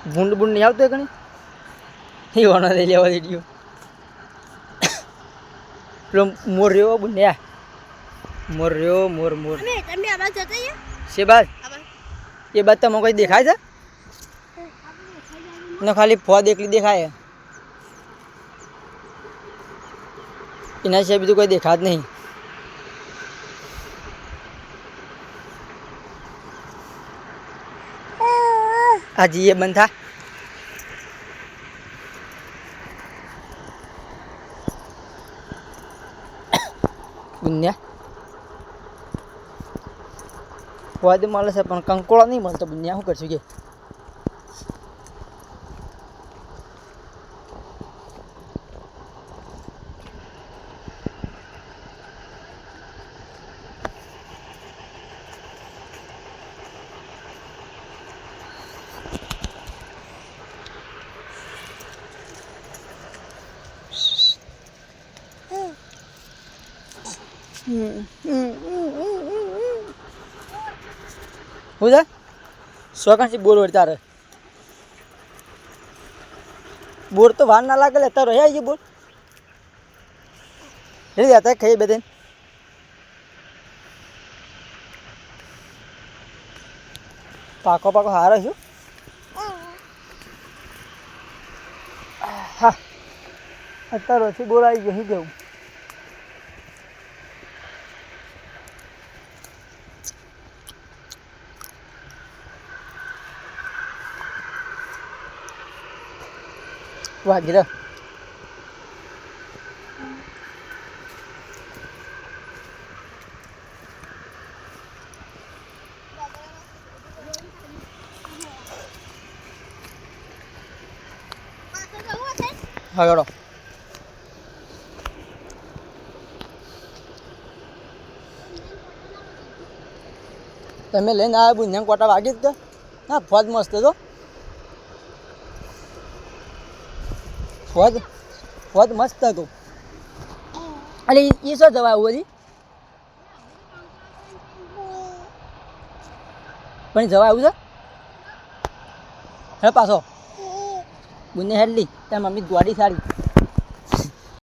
ભૂંડ બૂંડ નહીં આવતો ઘણી એ વણો લઈ લેવા દીધો પેલો મોર રહ્યો બુન્યા મોર રહ્યો મોર મોર છે બાદ એ બાદ તમે કોઈ દેખાય છે ને ખાલી ફોદ એકલી દેખાય એના સિવાય બીજું કોઈ દેખાત નહીં હાજી એ બંધ થા બુન્યા ફોદ મળે છે પણ કંકોળો નહીં મળતો બુન્યા શું કરશું કે હું છે શોકાંશી બોર વળી તારે બોર તો વાર ના લાગે તારો હે આવી બોર રે જતા ખાઈ બધે પાકો પાકો હારો છું હા અત્યારે ઓછી બોર આવી ગયો શું કેવું વાહ ગીરા હા ગડો તમે લઈને આવ્યા બુન્યા કોટા વાગી જ ના ફોજ મસ્ત તો ફોજ ફોજ મસ્ત હતું અરે એ શું જવા આવું હજી પણ જવા આવું છે હે પાછો બુને હેડલી તાર મમ્મી ગાડી સારી